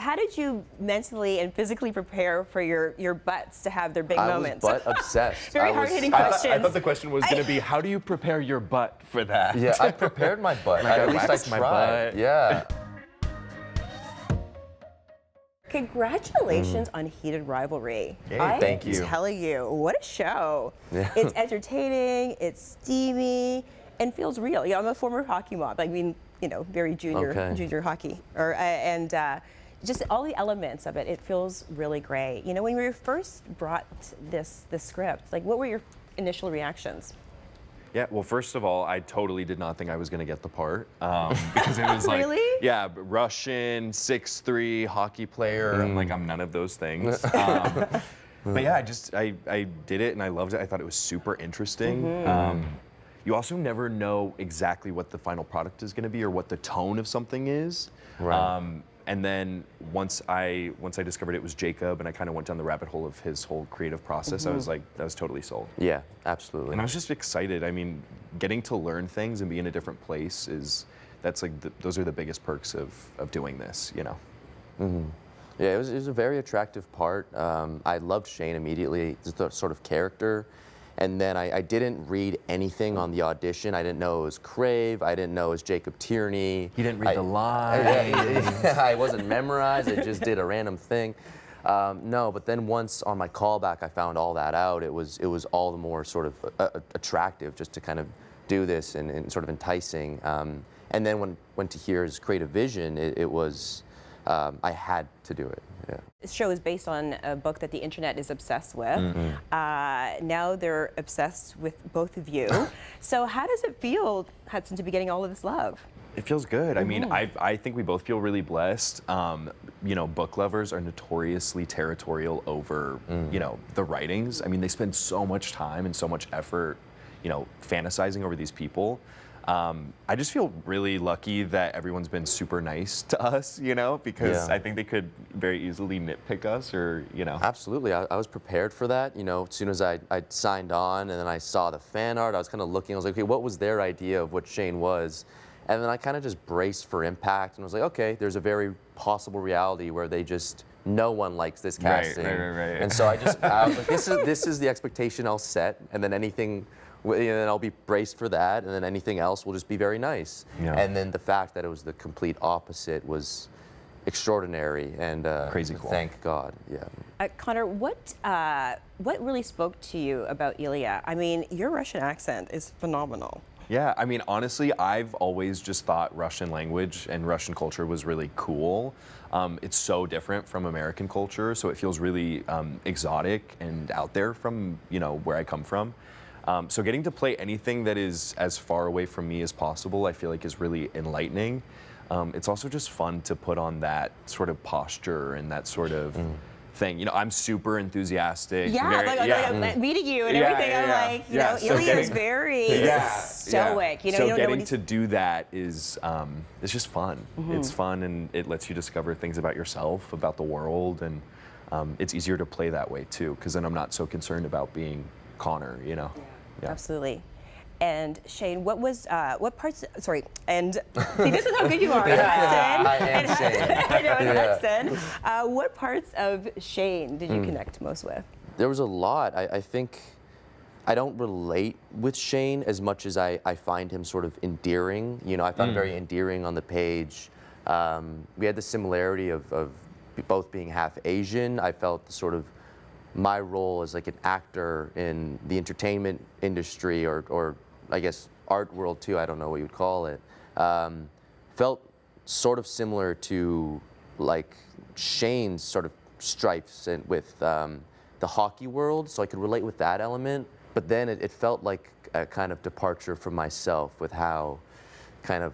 how did you mentally and physically prepare for your butts to have their big moments? I was butt obsessed. Very hard-hitting questions. I thought the question was going to be, how do you prepare your butt for that? Yeah, I prepared my butt. Like, At least I waxed tried. my butt. Yeah. Congratulations on Heated Rivalry. Thank you. I'm telling you, what a show. Yeah. It's entertaining, it's steamy, and feels real. I'm a former hockey mom. I mean, very junior hockey. And just all the elements of it, it feels really great. When we first brought this script, what were your initial reactions? Yeah, well, first of all, I totally did not think I was going to get the part because it was like, Really? yeah, Russian, 6'3", hockey player. I'm none of those things. But yeah, I did it and I loved it. I thought it was super interesting. You also never know exactly what the final product is going to be or what the tone of something is. Right. And then once I discovered it was Jacob and I kind of went down the rabbit hole of his whole creative process, I was like, I was totally sold. Yeah, absolutely. And I was just excited. I mean, getting to learn things and be in a different place those are the biggest perks of doing this, Yeah, it was a very attractive part. I loved Shane immediately, the sort of character. And then I didn't read anything on the audition. I didn't know it was Crave. I didn't know it was Jacob Tierney. You didn't read the lines. I wasn't memorized. I just did a random thing. No, but then once on my callback, I found all that out. It was all the more sort of attractive just to kind of do this and sort of enticing. And then when to hear his creative vision, it was, I had to do it. Yeah. This show is based on a book that the internet is obsessed with. Now they're obsessed with both of you. So how does it feel, Hudson, to be getting all of this love? It feels good. I mean, I think we both feel really blessed. Book lovers are notoriously territorial over, the writings. I mean, they spend so much time and so much effort, fantasizing over these people. I just feel really lucky that everyone's been super nice to us, because I think they could very easily nitpick us or, Absolutely. I was prepared for that. As soon as I signed on and then I saw the fan art, I was kind of looking, I was like, okay, what was their idea of what Shane was? And then I kind of just braced for impact and was like, okay, there's a very possible reality where no one likes this casting. Right. And so I was like, this is the expectation I'll set, and then anything, and I'll be braced for that, and then anything else will just be very nice. Yeah. And then the fact that it was the complete opposite was extraordinary and crazy cool. Thank God. Yeah. Connor, what really spoke to you about Ilya? I mean, your Russian accent is phenomenal. Yeah, I mean, honestly, I've always just thought Russian language and Russian culture was really cool. It's so different from American culture, so it feels really exotic and out there from, where I come from. So getting to play anything that is as far away from me as possible, I feel like is really enlightening. It's also just fun to put on that sort of posture and that sort of thing. I'm super enthusiastic. Yeah, meeting you and everything, I'm like, Ilya is very stoic. So getting to do that is, it's just fun. It's fun and it lets you discover things about yourself, about the world, and it's easier to play that way too, because then I'm not so concerned about being Connor, Yeah. Absolutely. And Shane, what parts, sorry, and see, this is how good you are, Hudson. I am Shane. I know, and Hudson. What parts of Shane did you connect most with? There was a lot. I think I don't relate with Shane as much as I find him sort of endearing. I found him very endearing on the page. We had the similarity of both being half Asian. I felt the my role as like an actor in the entertainment industry or I guess art world too, I don't know what you'd call it, felt sort of similar to like Shane's sort of stripes with the hockey world, so I could relate with that element. But then it felt like a kind of departure from myself with how kind of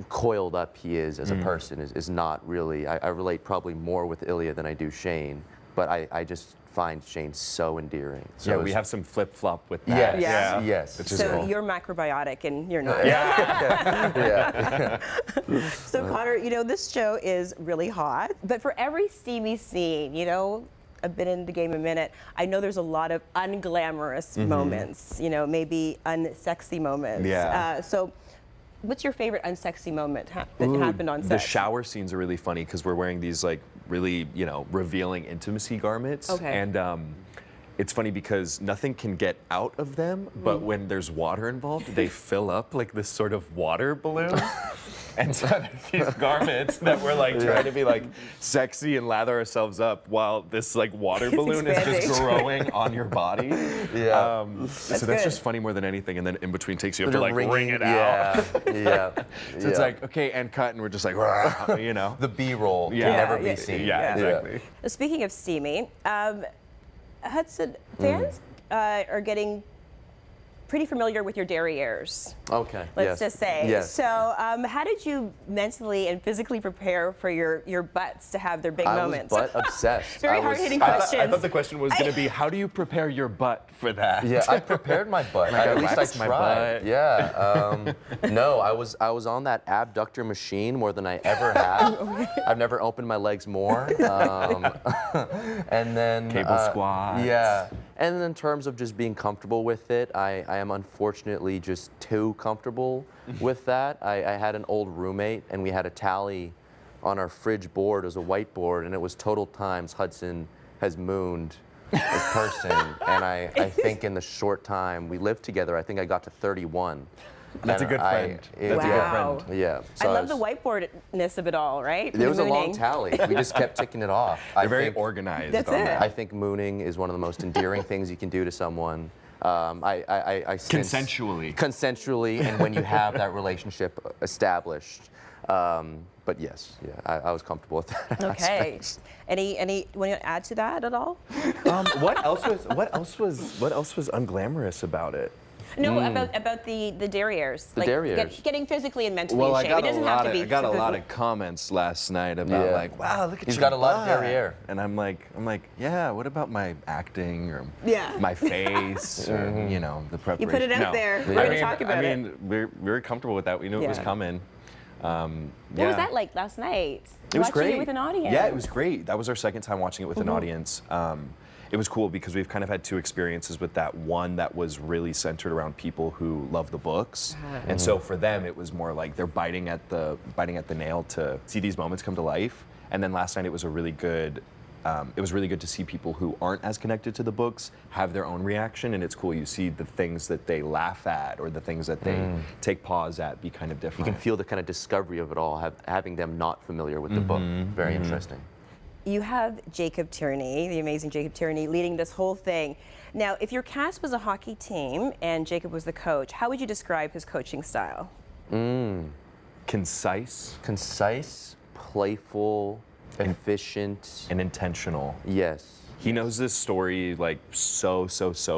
coiled up he is as a person is not really, I relate probably more with Ilya than I do Shane, but I just find Shane so endearing. So we have some flip-flop with that. Yes. Which is So cool. you're macrobiotic and you're not. Yeah. So Connor, this show is really hot, but for every steamy scene, I've been in the game a minute, I know there's a lot of unglamorous moments, maybe unsexy moments. Yeah. So what's your favorite unsexy moment that happened on set? The shower scenes are really funny because we're wearing these like really, revealing intimacy garments. Okay. And it's funny because nothing can get out of them, but when there's water involved, they fill up like this sort of water balloon. And so there's these garments that we're like trying to be like sexy and lather ourselves up while this like water balloon is just growing on your body. Yeah. So that's just funny more than anything. And then in between takes you have to like wring it out. Yeah. So it's like, okay, and cut, and we're just like, The B-roll can Yeah. never be seen. Yeah, exactly. Speaking of steamy, Hudson fans are getting pretty familiar with your derrieres. Okay. Let's just say. Yes. So, how did you mentally and physically prepare for your butts to have their big moments? I was butt obsessed. Very hard-hitting questions. I thought the question was going to be, how do you prepare your butt for that? Yeah, I prepared my butt. At least I tried. My butt. Yeah. No, I was on that abductor machine more than I ever have. I've never opened my legs more. And then Cable squats. Yeah. And in terms of just being comfortable with it, I am unfortunately just too comfortable with that. I had an old roommate, and we had a tally on our fridge board. It was a whiteboard, and it was total times Hudson has mooned this person. And I think in the short time we lived together, I think I got to 31. That's a good friend. That's a good friend. Yeah. I love the whiteboardness of it all, right? There was a long tally. We just kept ticking it off. They're very organized. That's on it. that. I think mooning is one of the most endearing things you can do to someone. I sense consensually, and when you have that relationship established. But yes, yeah, I was comfortable with that. Okay. aspect. Any want to add to that at all? What else was unglamorous about it? No, about the derrieres. The derrieres. Getting physically and mentally Well, in shape. It doesn't have to be. I got a lot of comments last night about like, wow, look at He's your got a lot of butt. derriere. And I'm like, yeah. What about my acting or Yeah. my face or the preparation? You put it out there. We're gonna talk about it. we're very comfortable with that. We knew it was coming. What was that like last night? It was Watching great. it with an audience. Yeah, it was great. That was our second time watching it with an audience. It was cool because we've kind of had two experiences with that. One that was really centered around people who love the books, and so for them it was more like they're biting at the nail to see these moments come to life. And then last night it was really good to see people who aren't as connected to the books have their own reaction, and it's cool. You see the things that they laugh at or the things that they take pause at be kind of different. You can feel the kind of discovery of it all, having them not familiar with the book. Very interesting. You have Jacob Tierney, the amazing Jacob Tierney, leading this whole thing. Now, if your cast was a hockey team and Jacob was the coach, how would you describe his coaching style? Concise, Playful, efficient, and intentional. Yes. He knows this story like so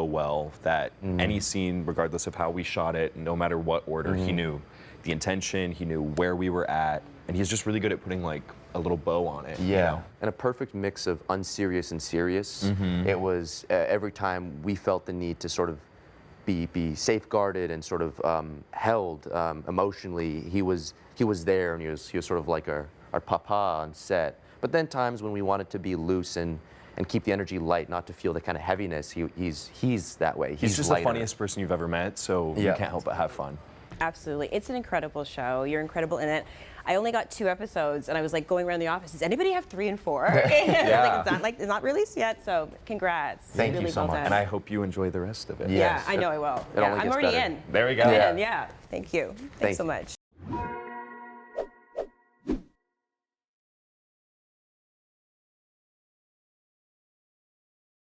well that any scene, regardless of how we shot it, no matter what order, he knew the intention, he knew where we were at, and he's just really good at putting like a little bow on it. Yeah, and a perfect mix of unserious and serious. It was every time we felt the need to sort of be safeguarded and sort of held emotionally. He was there, and he was sort of like our papa on set. But then times when we wanted to be loose and keep the energy light, not to feel the kind of heaviness, he's that way. He's just lighter. the funniest person you've ever met, so you can't help but have fun. Absolutely. It's an incredible show. You're incredible in it. I only got 2 episodes, and I was like going around the office. Does anybody have 3 and 4? It's not released yet, so congrats. Thank you so much. And I hope you enjoy the rest of it. Yeah, I know I will. It only I'm gets already better. in. There we go. I'm in, yeah. Thank you. Thanks so much.